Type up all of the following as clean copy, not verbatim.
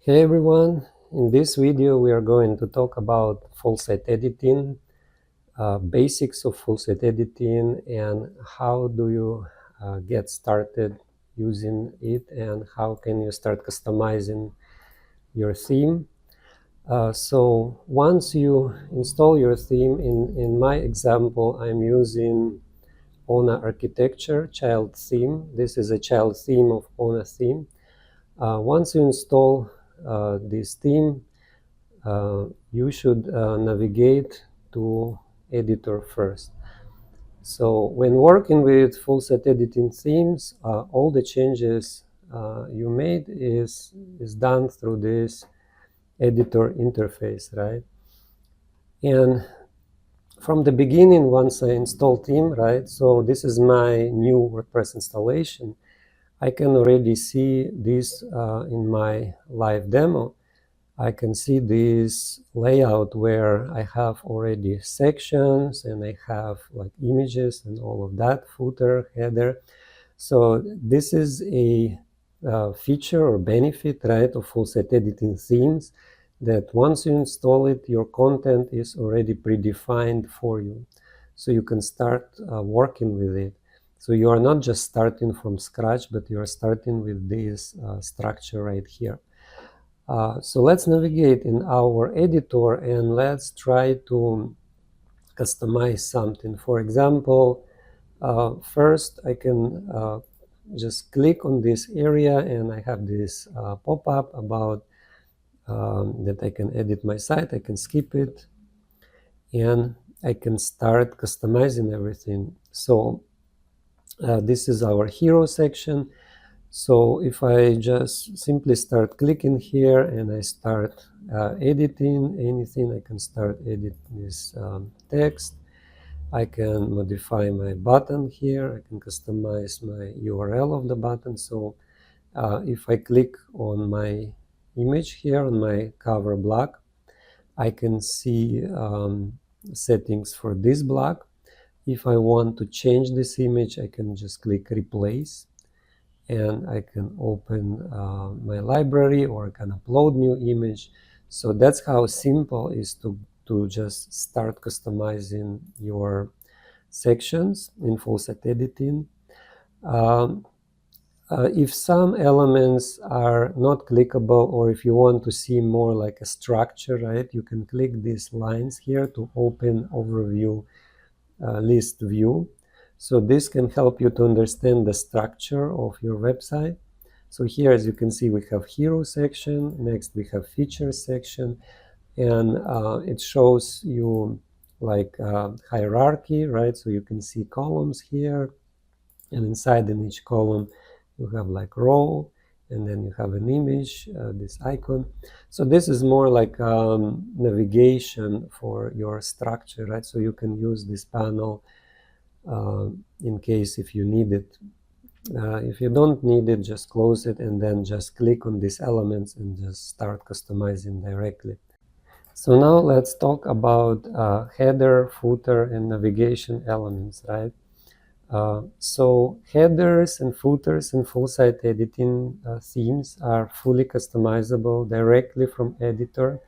Hey everyone, in this video we are going to talk about full site editing, basics of full site editing, and how do you get started using it, and how can you start customizing your theme. So once you install your theme, in my example I'm using Ona Architecture child theme. This is a child theme of Ona theme. Once you install this theme, you should navigate to editor first. So when working with full site editing themes, all the changes you made is done through this editor interface, right? And from the beginning, once I install theme, right, so this is my new WordPress installation, I can already see this in my live demo. I can see this layout where I have already sections and I have like images and all of that, footer, header. So this is a feature or benefit, right, of full site editing themes, that once you install it, your content is already predefined for you. So you can start working with it. So you are not just starting from scratch, but you are starting with this structure right here. So let's navigate in our editor and let's try to customize something. For example, first I can just click on this area and I have this pop-up about that I can edit my site. I can skip it and I can start customizing everything. So this is our hero section. So if I just simply start clicking here and I start editing anything, I can start edit this text. I can modify my button here. I can customize my URL of the button. So if I click on my image here on my cover block, I can see settings for this block. If I want to change this image, I can just click replace and I can open my library or I can upload new image. So that's how simple it is to just start customizing your sections in full site editing. If some elements are not clickable, or if you want to see more like a structure, right, you can click these lines here to open overview list view. So this can help you to understand the structure of your website. So here, as you can see, we have hero section, next we have features section, and it shows you like hierarchy, right? So you can see columns here, and inside in each column you have like row, and then you have an image, this icon. So this is more like navigation for your structure, right? So you can use this panel in case if you need it. If you don't need it, just close it and then just click on these elements and just start customizing directly. So now let's talk about header, footer, and navigation elements, right? So headers and footers in full site editing themes are fully customizable directly from editor.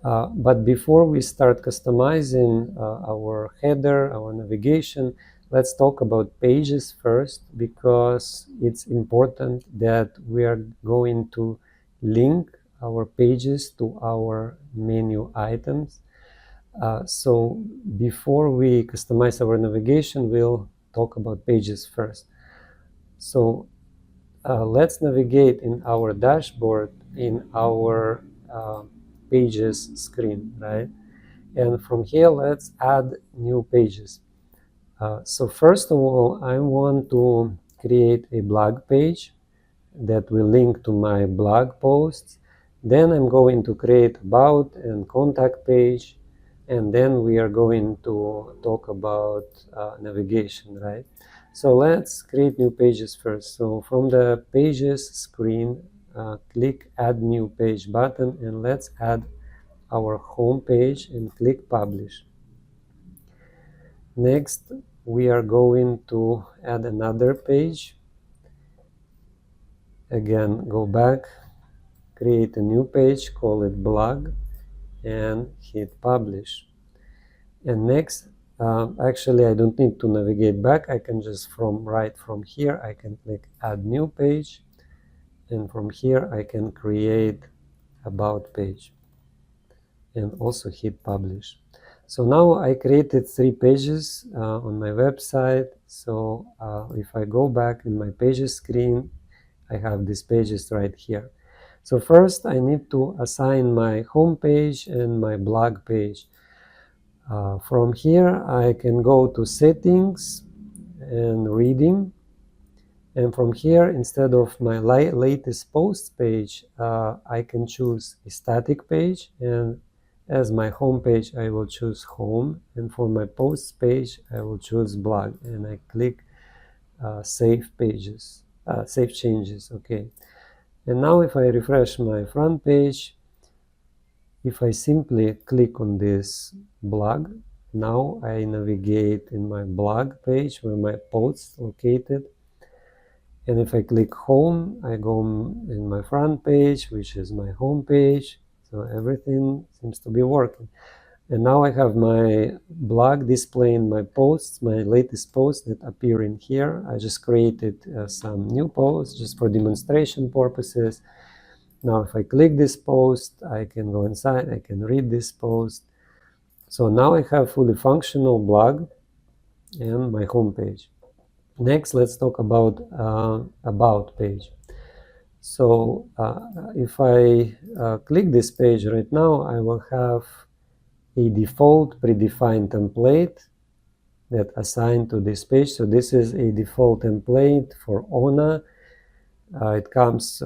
But before we start customizing our header, our navigation, let's talk about pages first, because it's important that we are going to link our pages to our menu items. So before we customize our navigation, we'll talk about pages first. So let's navigate in our dashboard in our pages screen, right? And from here, let's add new pages. So first of all, I want to create a blog page that will link to my blog posts. Then I'm going to create about and contact page, and then we are going to talk about navigation, right? So let's create new pages first. So from the pages screen, click add new page button, and let's add our home page and click publish. Next, we are going to add another page. Again, go back create a new page, call it blog, and hit publish. And next, actually I don't need to navigate back. I can just from here I can click add new page, and from here I can create about page and also hit publish. So now I created 3 pages on my website. So if I go back in my pages screen, I have these pages right here. So first I need to assign my home page and my blog page. From here I can go to settings and reading, and from here, instead of my latest posts page, I can choose a static page, and as my home page I will choose home, and for my posts page I will choose blog, and I click save pages, save changes. Okay, and now if I refresh my front page, if I simply click on this blog, now I navigate in my blog page where my posts located. And if I click home, I go in my front page, which is my home page. So everything seems to be working. And now I have my blog displaying my posts, my latest posts that appear in here. I just created some new posts just for demonstration purposes. Now if I click this post, I can go inside, I can read this post. So now I have fully functional blog and my home page. Next, let's talk about page. So if I click this page right now, I will have a default predefined template that assigned to this page. So this is a default template for ONA. It comes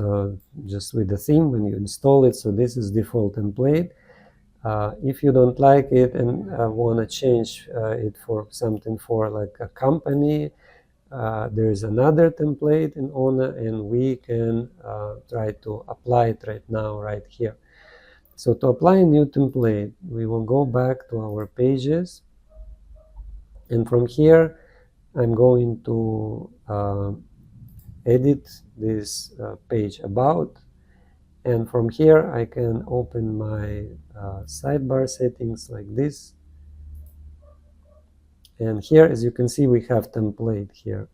just with the theme when you install it. So this is default template. If you don't like it and want to change it for something for like a company, there is another template in ONA, and we can try to apply it right now, right here. So to apply a new template, we will go back to our pages, and from here I'm going to edit this page about, and from here I can open my sidebar settings like this. And here, as you can see, we have template here,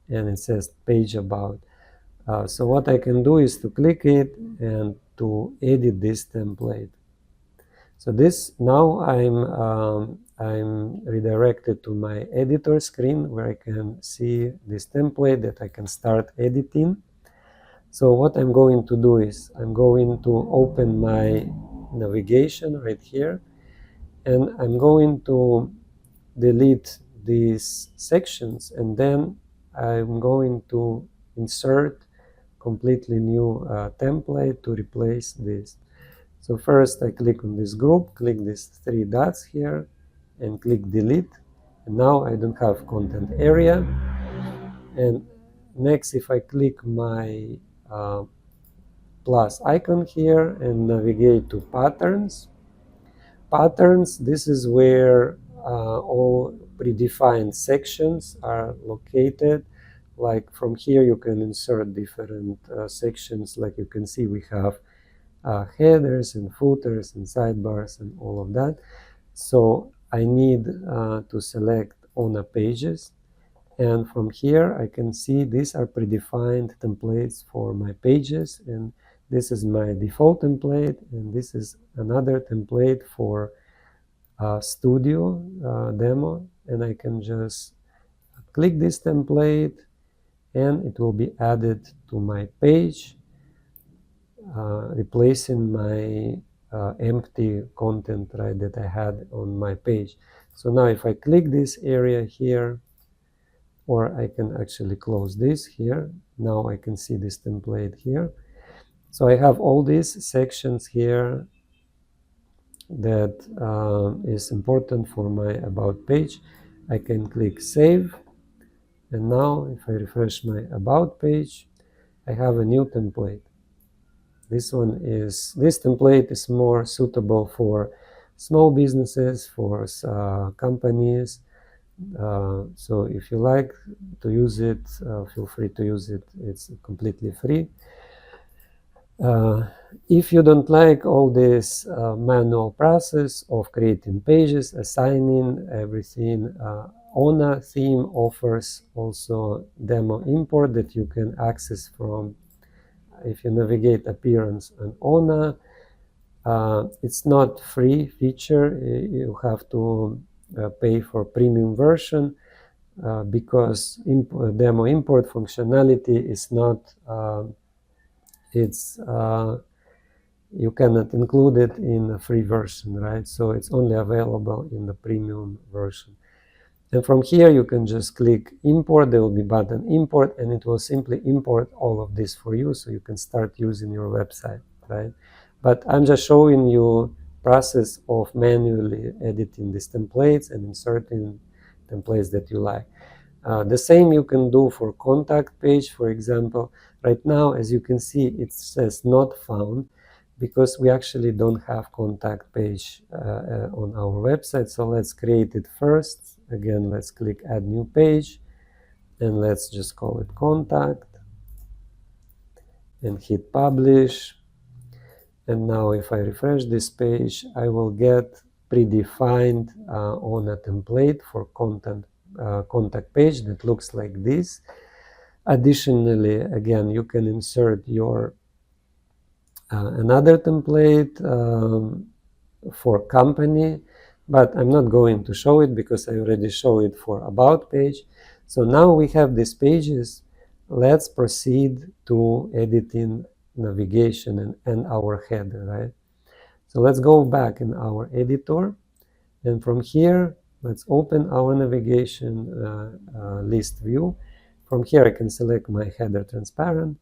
and it says page about. So what I can do is to click it and to edit this template. So this now I'm redirected to my editor screen where I can see this template that I can start editing. So what I'm going to do is I'm going to open my navigation right here, and I'm going to delete these sections, and then I'm going to insert completely new template to replace this. So first I click on this group, click these 3 dots here, and click delete. And now I don't have content area. And next, if I click my plus icon here and navigate to patterns, this is where all predefined sections are located. Like from here you can insert different sections. Like you can see, we have headers and footers and sidebars and all of that. So I need to select ONA pages, and from here I can see these are predefined templates for my pages, and this is my default template, and this is another template for studio demo, and I can just click this template and it will be added to my page, replacing my empty content, right, that I had on my page. So now if I click this area here, or I can actually close this here, now I can see this template here. So I have all these sections here that is important for my about page. I can click save, and now if I refresh my about page, I have a new template. This template is more suitable for small businesses, for companies. So if you like to use it, feel free to use it. It's completely free. If you don't like all this manual process of creating pages, assigning everything, ONA theme offers also demo import that you can access from, if you navigate appearance and ONA. It's not free feature. You have to pay for premium version because demo import functionality is not, you cannot include it in a free version, right? So it's only available in the premium version. And from here, you can just click import. There will be button import, and it will simply import all of this for you, so you can start using your website, right? But I'm just showing you process of manually editing these templates and inserting templates that you like. The same you can do for contact page, for example. Right now, as you can see, it says not found because we actually don't have contact page on our website. So let's create it first. Again, let's click add new page and let's just call it contact and hit publish. And now if I refresh this page, I will get predefined on a template for contact page that looks like this. Additionally, again, you can insert your another template for company, but I'm not going to show it because I already show it for about page. So now we have these pages. Let's proceed to editing navigation and our header, right? So let's go back in our editor, and from here, let's open our navigation list view. From here, I can select my header transparent.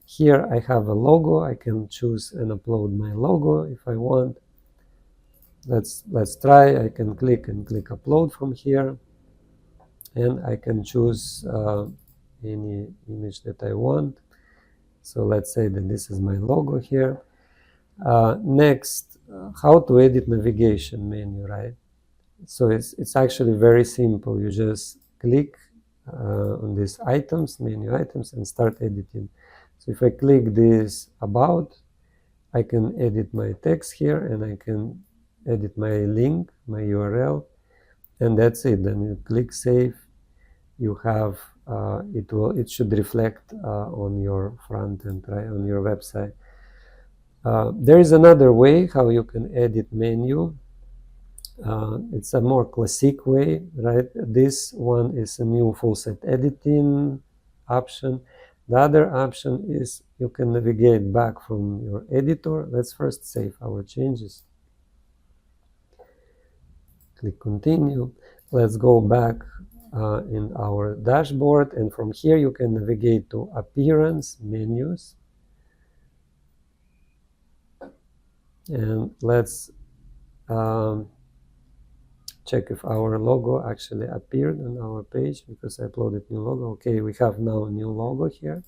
Here I have a logo. I can choose and upload my logo if I want. Let's try. I can click upload from here, and I can choose any image that I want. So let's say that this is my logo here. Next, how to edit navigation menu, right? So it's actually very simple. You just click on these items, menu items, and start editing. So if I click this about, I can edit my text here, and I can edit my link, my URL, and that's it. Then you click save. You have it should reflect on your front end, right, on your website. There is another way how you can edit menu. It's a more classic way, right? This one is a new full site editing option. The other option is you can navigate back from your editor. Let's first save our changes. Click continue. Let's go back in our dashboard, and from here you can navigate to appearance menus, and let's check if our logo actually appeared on our page because I uploaded new logo. Okay, we have now a new logo here.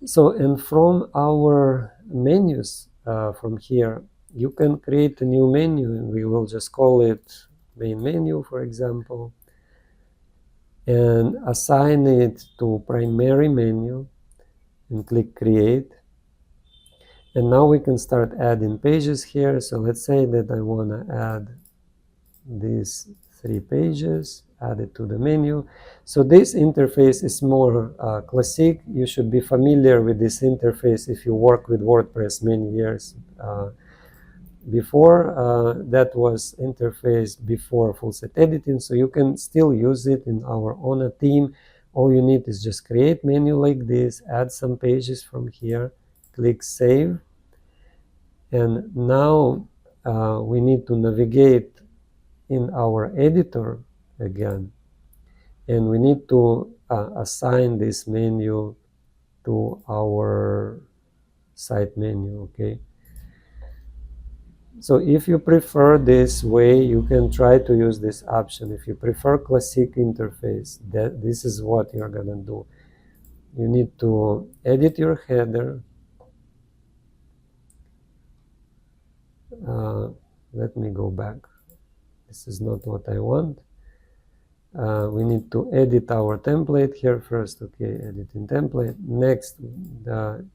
So, and from our menus, from here, you can create a new menu, and we will just call it main menu, for example, and assign it to primary menu and click create. And now we can start adding pages here. So let's say that I want to add these 3 pages, add it to the menu. So this interface is more classic. You should be familiar with this interface if you work with WordPress many years before. That was interface before full site editing, so you can still use it in our own theme. All you need is just create menu like this, add some pages from here, click save, and now we need to navigate in our editor again, and we need to assign this menu to our site menu. Okay, so if you prefer this way, you can try to use this option. If you prefer classic interface, this is what you're gonna do. You need to edit your header. Let me go back. This is not what I want. We need to edit our template here first. Okay, editing template. Next,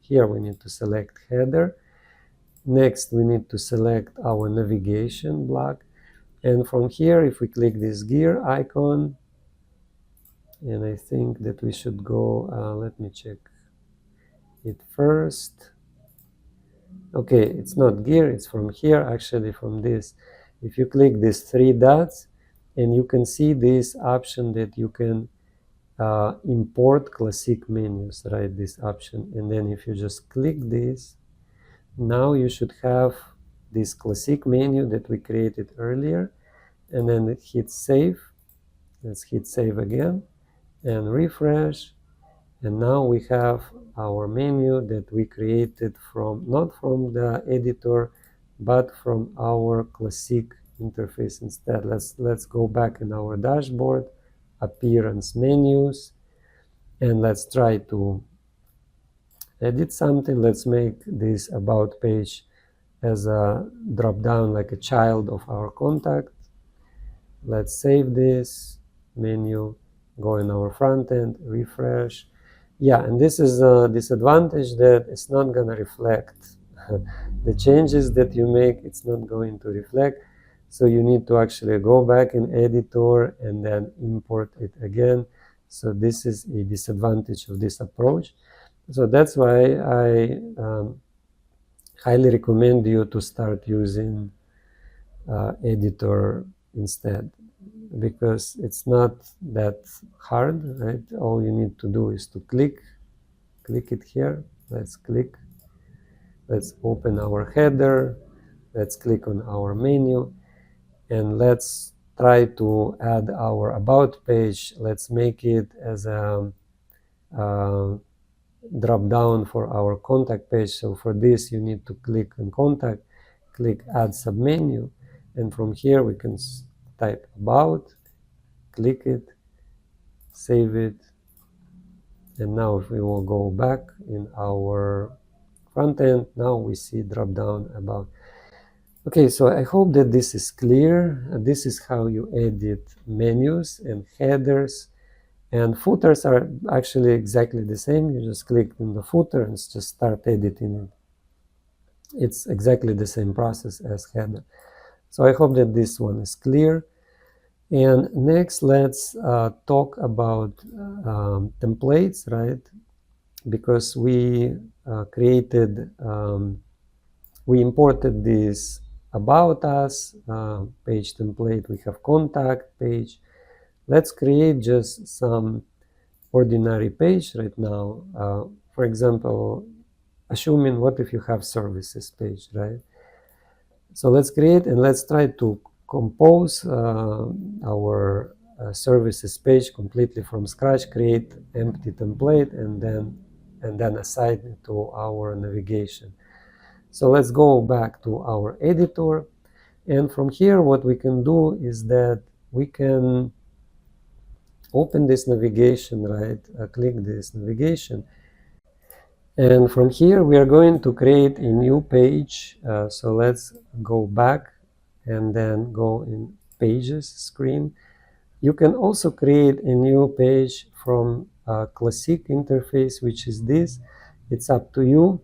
here we need to select header. Next, we need to select our navigation block. And from here, if we click this gear icon, and I think that we should go, let me check it first. Okay, it's not gear, it's from here, actually from this. If you click these three dots, and you can see this option that you can import classic menus, right? This option. And then if you just click this, now you should have this classic menu that we created earlier. And then hit save. Let's hit save again and refresh. And now we have our menu that we created from, not from the editor, but from our classic interface instead. Let's go back in our dashboard, appearance, menus, and let's try to edit something. Let's make this about page as a drop down, like a child of our contact. Let's save this menu, go in our front end, refresh. Yeah, and this is a disadvantage, that it's not going to reflect the changes that you make. It's not going to reflect. So you need to actually go back in editor and then import it again. So this is a disadvantage of this approach. So that's why I highly recommend you to start using editor instead, because it's not that hard, right? All you need to do is to click it here. Let's click. Let's open our header. Let's click on our menu, and let's try to add our about page. Let's make it as a drop down for our contact page. So for this, you need to click on contact, click add submenu, and from here we can type about, click it, save it, and now if we will go back in our front end, now we see drop down about. Okay, so I hope that this is clear. This is how you edit menus and headers, and footers are actually exactly the same. You just click on the footer and just start editing it. It's exactly the same process as header. So I hope that this one is clear. And next, let's talk about templates, right? Because we created, we imported this about us page template. We have contact page. Let's create just some ordinary page right now. For example, assuming, what if you have services page, right? So let's create, and let's try to compose our services page completely from scratch, create empty template, and then assign it to our navigation. So let's go back to our editor, and from here what we can do is that we can open this navigation, right? Click this navigation, and from here we are going to create a new page. So let's go back and then go in pages screen. You can also create a new page from a classic interface, which is this. It's up to you.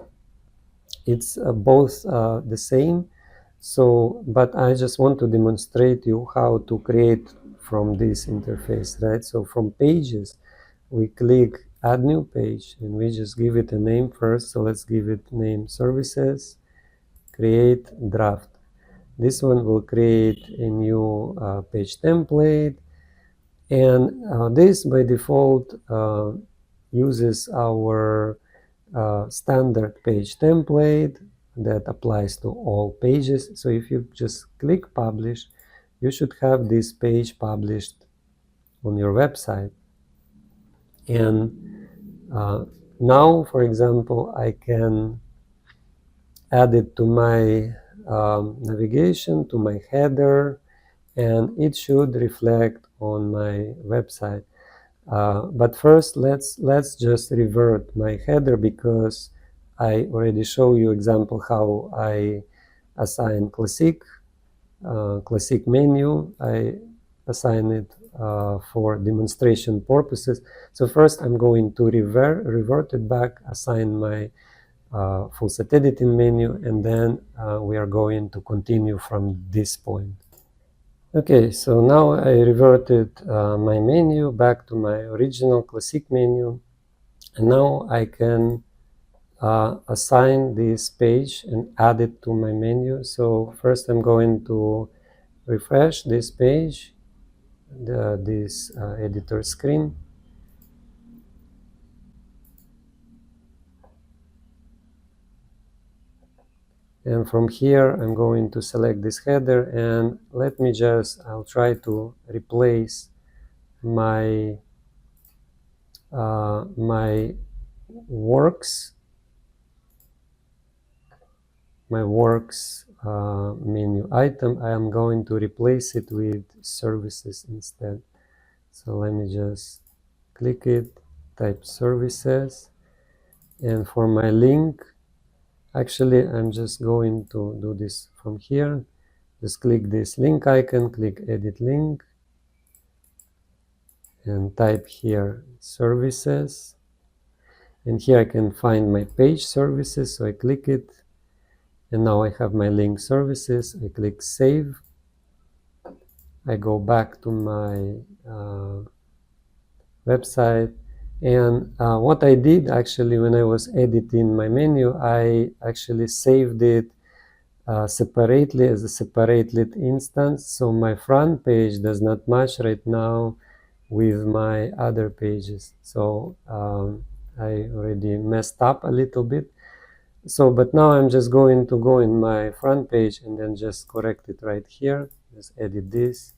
It's both the same. So, but I just want to demonstrate you how to create from this interface, right? So from pages, we click add new page, and we just give it a name first. So let's give it name services, create draft. This one will create a new page template, and this by default uses our standard page template that applies to all pages. So if you just click publish, you should have this page published on your website. And now, for example, I can add it to my navigation, to my header, and it should reflect on my website. But first, let's just revert my header, because I already show you example how I assign classic menu. I assign it for demonstration purposes. So first I'm going to revert it back, assign my full site editing menu, and then we are going to continue from this point. Okay, so now I reverted my menu back to my original classic menu, and now I can assign this page and add it to my menu. So first I'm going to refresh this page, this editor screen. And from here, I'm going to select this header, and I'll try to replace my my works menu item. I am going to replace it with services instead. So let me just click it, type services, and for my link, actually I'm just going to do this from here. Just click this link icon, click edit link, and type here services, and here I can find my page services, so I click it, and now I have my link services. I click save. I go back to my website, and what I did actually when I was editing my menu, I actually saved it separately as a separated instance, so my front page does not match right now with my other pages. So I already messed up a little bit. So, but now I'm just going to go in my front page and then just correct it right here. Just edit this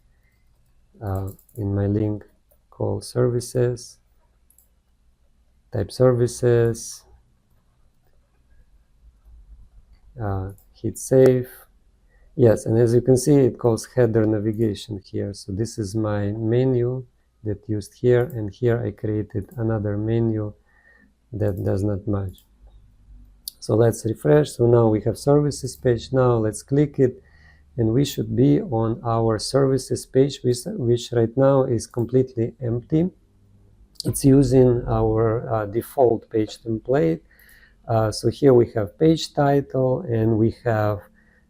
in my link, call services, type services, hit save. Yes, and as you can see, it calls header navigation here. So this is my menu that used here, and here I created another menu that does not match. So let's refresh. So now we have services page. Now let's click it, and we should be on our services page, which right now is completely empty. It's using our default page template. So here we have page title, and we have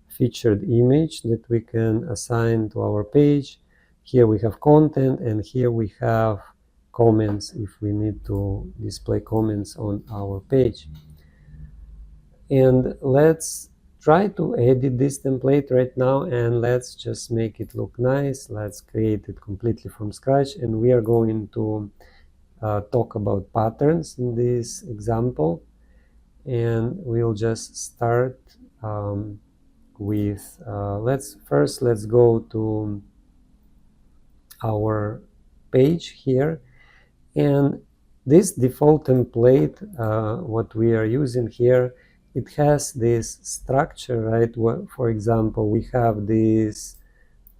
featured image that we can assign to our page. Here we have content, and here we have comments if we need to display comments on our page. And let's try to edit this template right now, and let's just make it look nice. Let's create it completely from scratch, and we are going to talk about patterns in this example. And we'll just start with let's go to our page here, and this default template, what we are using here, it has this structure, right? For example, we have this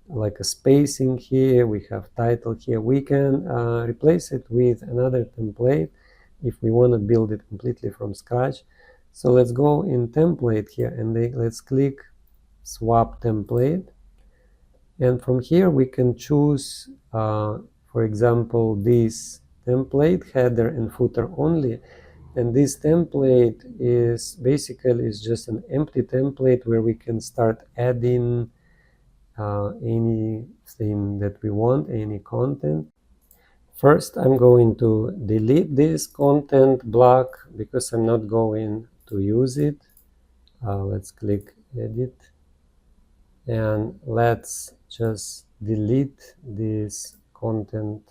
like a spacing here, we have title here. We can replace it with another template if we want to build it completely from scratch. So let's go in template here, and let's click swap template, and from here we can choose for example this template, header and footer only. And this template is basically just an empty template where we can start adding anything that we want, any content. First, I'm going to delete this content block because I'm not going to use it. Let's click edit, and let's just delete this content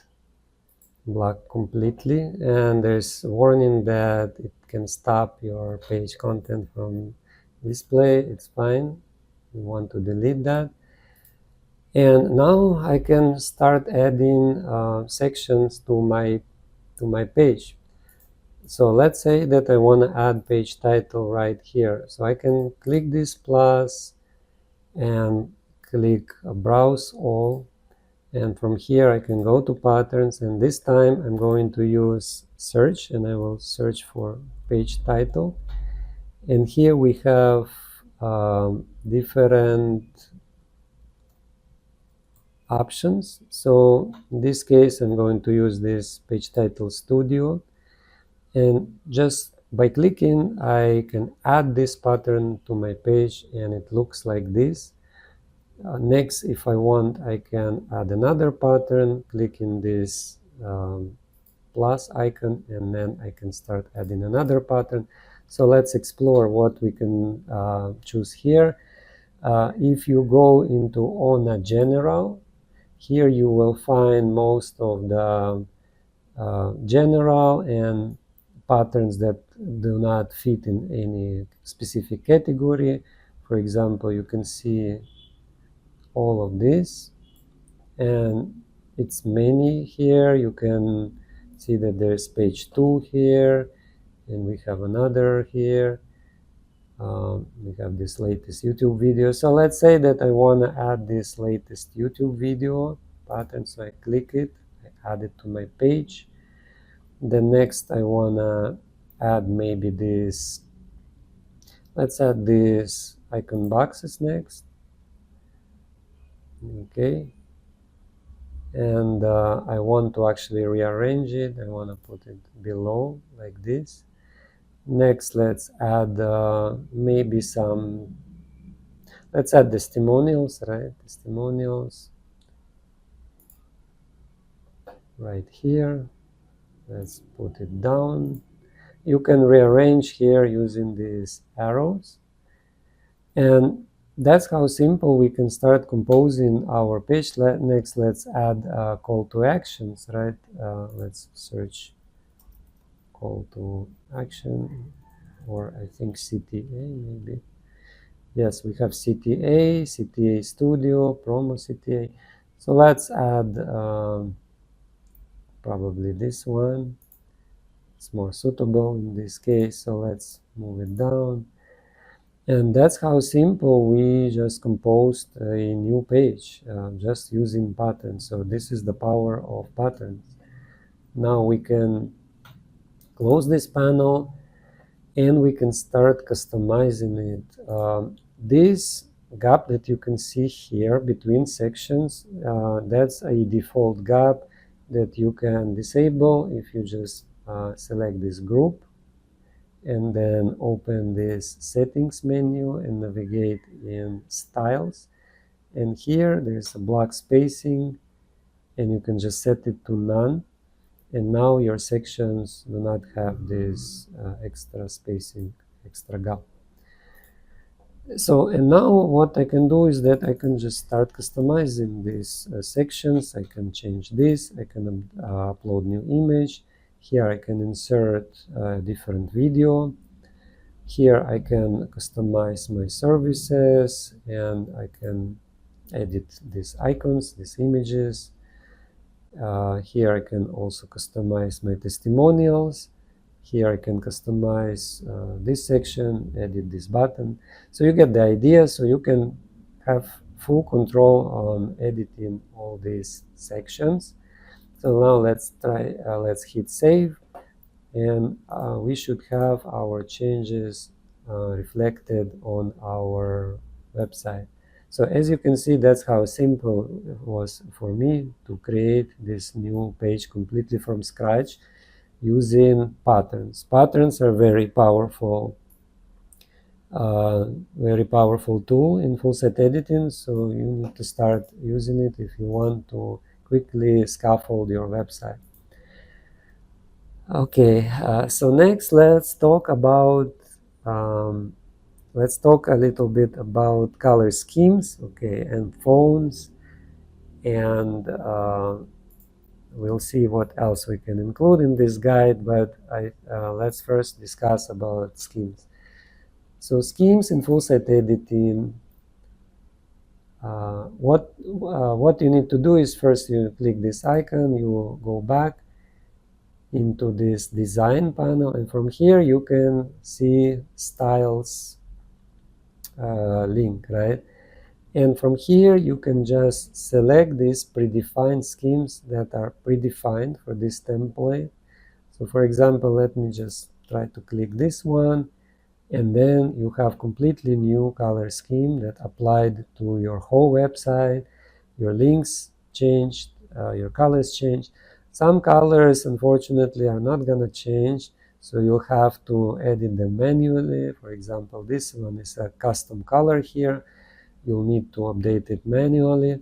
block completely. And there's a warning that it can stop your page content from display. It's fine. We want to delete that. And now I can start adding sections to my page. So let's say that I want to add page title right here. So I can click this plus and click browse all, and from here I can go to patterns, and this time I'm going to use search, and I will search for page title. And here we have different options. So in this case, I'm going to use this Page Title Studio, and just by clicking, I can add this pattern to my page, and it looks like this. Next, if I want, I can add another pattern, clicking this plus icon, and then I can start adding another pattern. So let's explore what we can choose here. If you go into ONA General, here you will find most of the general and patterns that do not fit in any specific category. For example, you can see all of this, and it's many here. You can see that there's page 2 here, and we have another here. We have this latest YouTube video. So let's say that I want to add this latest YouTube video pattern. So I click it, I add it to my page. Then next I want to add maybe this, let's add this icon boxes next. Okay. And I want to actually rearrange it. I want to put it below like this. Next, let's add maybe some, let's add testimonials, right? Testimonials right here. Let's put it down. You can rearrange here using these arrows. And that's how simple we can start composing our page. Next, let's add call to actions, right? Let's search call to action, or I think CTA maybe. Yes, we have CTA, CTA Studio, Promo CTA. So let's add probably this one. It's more suitable in this case, so let's move it down. And that's how simple we just composed a new page, just using patterns. So this is the power of patterns. Now we can close this panel, and we can start customizing it. This gap that you can see here between sections, that's a default gap that you can disable if you just select this group and then open this settings menu and navigate in styles. And here there's a block spacing, and you can just set it to none. And now your sections do not have this extra spacing, extra gap. So, and now what I can do is that I can just start customizing these sections. I can change this. I can upload new image. Here I can insert a different video. Here I can customize my services, and I can edit these icons, these images. Here I can also customize my testimonials. Here I can customize this section, edit this button. So you get the idea. So you can have full control on editing all these sections. So now let's try, let's hit save, and we should have our changes reflected on our website. So as you can see, that's how simple it was for me to create this new page completely from scratch using patterns. Patterns are very powerful tool in full site editing, so you need to start using it if you want to quickly scaffold your website. Okay, so next let's talk about let's talk a little bit about color schemes, okay, and fonts, and we'll see what else we can include in this guide, but let's first discuss about schemes. So schemes in full site editing, what you need to do is first you click this icon, you go back into this design panel, and from here you can see styles link, right? And from here you can just select these predefined schemes that are predefined for this template. So for example, let me just try to click this one, and then you have completely new color scheme that applied to your whole website. Your links changed, your colors changed. Some colors, unfortunately, are not going to change, so you'll have to edit them manually. For example, this one is a custom color here. You'll need to update it manually.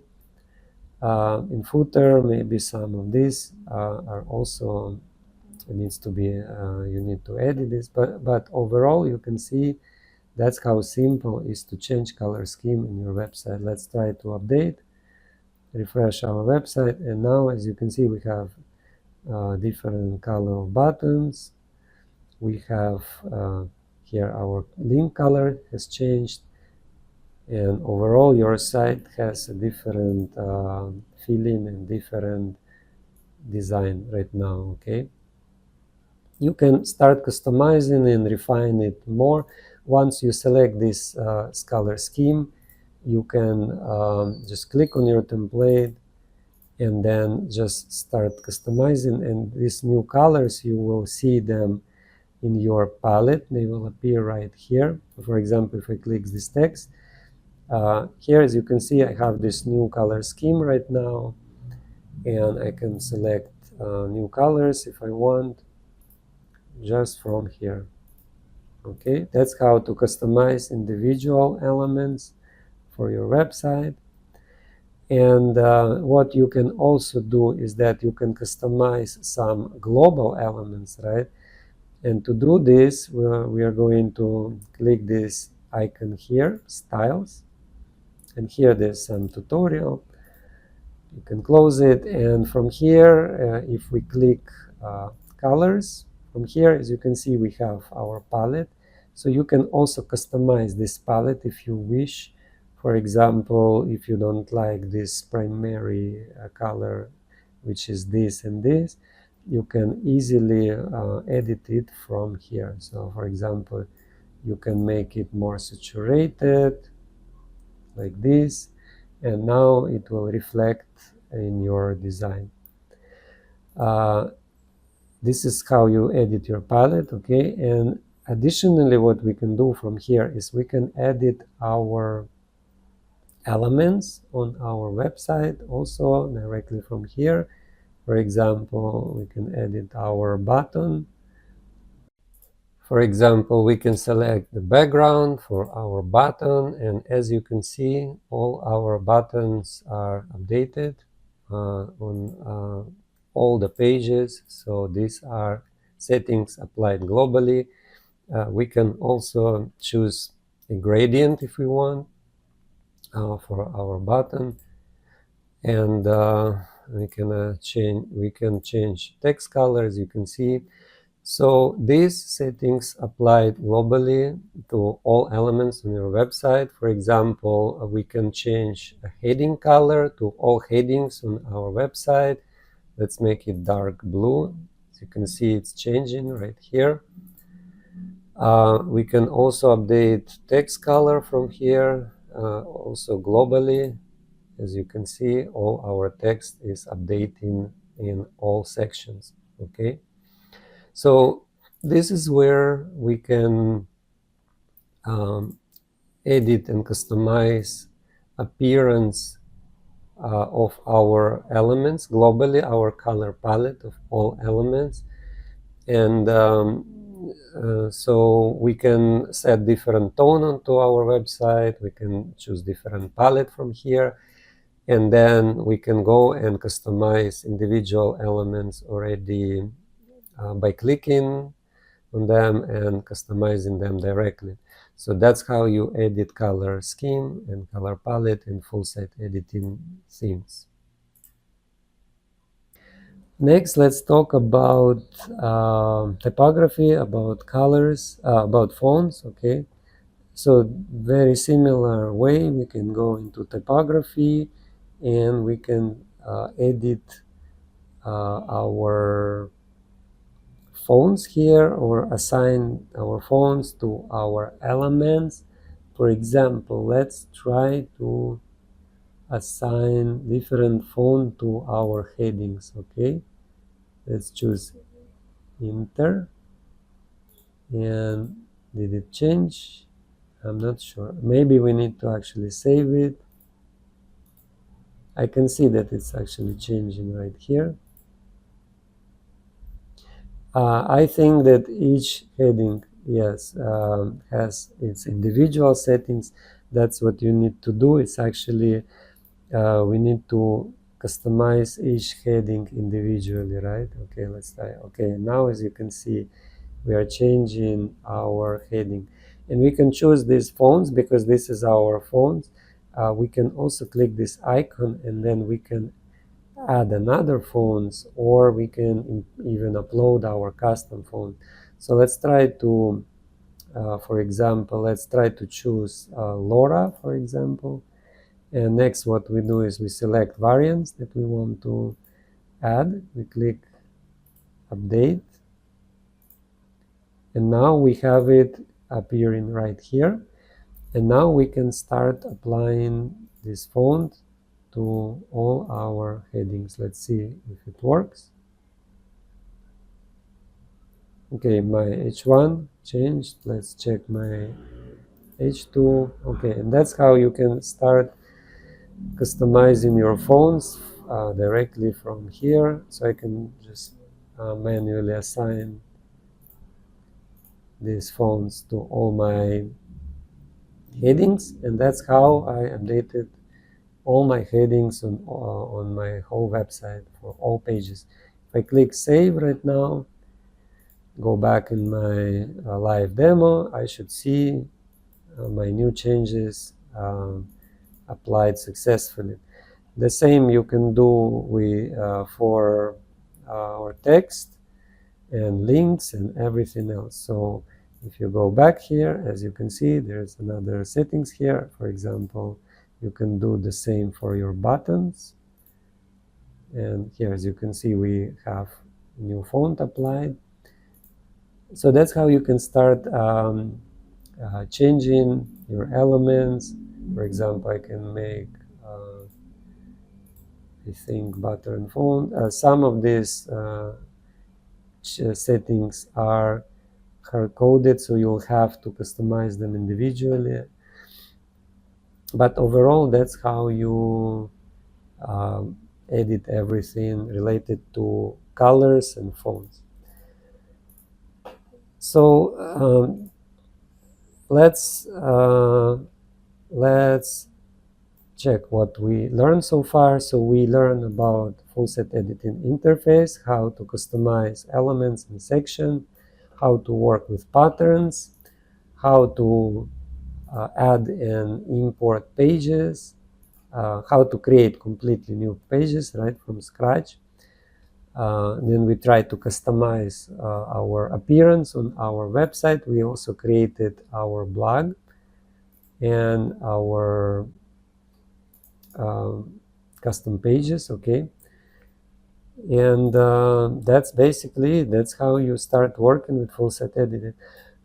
In footer, maybe some of these are also needs to be, you need to edit this, but overall you can see that's how simple it is to change color scheme in your website. Let's try to update, refresh our website, and now as you can see we have different color of buttons. We have here our link color has changed, and overall your site has a different feeling and different design right now. Okay, you can start customizing and refine it more. Once you select this color scheme, you can just click on your template and then just start customizing, and these new colors, you will see them in your palette. They will appear right here. For example, if I click this text, here as you can see I have this new color scheme right now, and I can select new colors if I want just from here. Okay, that's how to customize individual elements for your website. And what you can also do is that you can customize some global elements, right? And to do this, we are going to click this icon here, styles, and here there's some tutorial. You can close it, and from here, if we click colors, from here, as you can see, we have our palette. So you can also customize this palette if you wish. For example, if you don't like this primary color, which is this and this, you can easily edit it from here. So for example, you can make it more saturated like this, and now it will reflect in your design. This is how you edit your palette. Okay, and additionally what we can do from here is we can edit our elements on our website also directly from here. For example, we can edit our button. For example, we can select the background for our button, and as you can see, all our buttons are updated on all the pages. So these are settings applied globally. We can also choose a gradient if we want for our button, and we can change text color, as you can see. So these settings applied globally to all elements on your website. For example, we can change a heading color to all headings on our website. Let's make it dark blue. As you can see, it's changing right here. We can also update text color from here, also globally. As you can see, all our text is updating in all sections. Okay. So this is where we can edit and customize appearance of our elements globally, our color palette of all elements. And so we can set different tone onto our website. We can choose different palette from here. And then we can go and customize individual elements already by clicking on them and customizing them directly. So that's how you edit color scheme and color palette in full site editing themes. Next, let's talk about typography, about colors, about fonts. Okay, so very similar way we can go into typography, and we can edit our fonts here, or assign our fonts to our elements. For example, let's try to assign different font to our headings. Okay, let's choose Inter, and did it change? I'm not sure. Maybe we need to actually save it. I can see that it's actually changing right here. I think that each heading, yes, has its individual settings. That's what you need to do. It's actually, we need to customize each heading individually, right? Okay, let's try. Okay, now as you can see, we are changing our heading. And we can choose these fonts because this is our font. We can also click this icon and then we can add another fonts, or we can even upload our custom font. So let's try to, for example, let's try to choose Laura, for example. And next what we do is we select variants that we want to add. We click update. And now we have it appearing right here. And now we can start applying this font to all our headings. Let's see if it works. Okay, my H1 changed. Let's check my H2. Okay, and that's how you can start customizing your fonts directly from here. So I can just manually assign these fonts to all my headings, and that's how I updated all my headings on my whole website for all pages. If I click save right now, go back in my live demo, I should see my new changes applied successfully. The same you can do for our text and links and everything else. So if you go back here, as you can see, there's another settings here. For example, you can do the same for your buttons. And here, as you can see, we have new font applied. So that's how you can start changing your elements. For example, I can make, I think, button font. Some of these settings are hard-coded, so you'll have to customize them individually. But overall, that's how you edit everything related to colors and fonts. So let's check what we learned so far. So we learned about full site editing interface, how to customize elements and sections, how to work with patterns, how to add and import pages, how to create completely new pages right from scratch. Then we try to customize our appearance on our website. We also created our blog and our custom pages, okay? And that's how you start working with full site editing.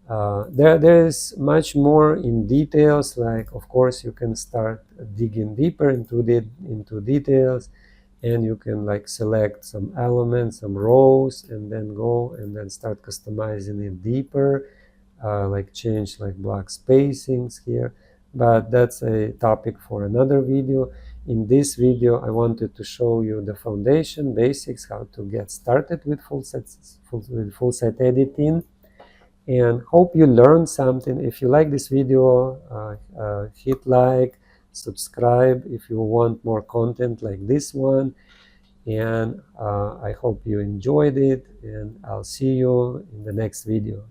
There is much more in details, like of course you can start digging deeper into details, and you can like select some elements, some rows, and then go and then start customizing it deeper, like change like block spacings here. But that's a topic for another video. In this video, I wanted to show you the foundation basics, how to get started with full site editing. And hope you learned something. If you like this video, hit like, subscribe if you want more content like this one. And I hope you enjoyed it, and I'll see you in the next video.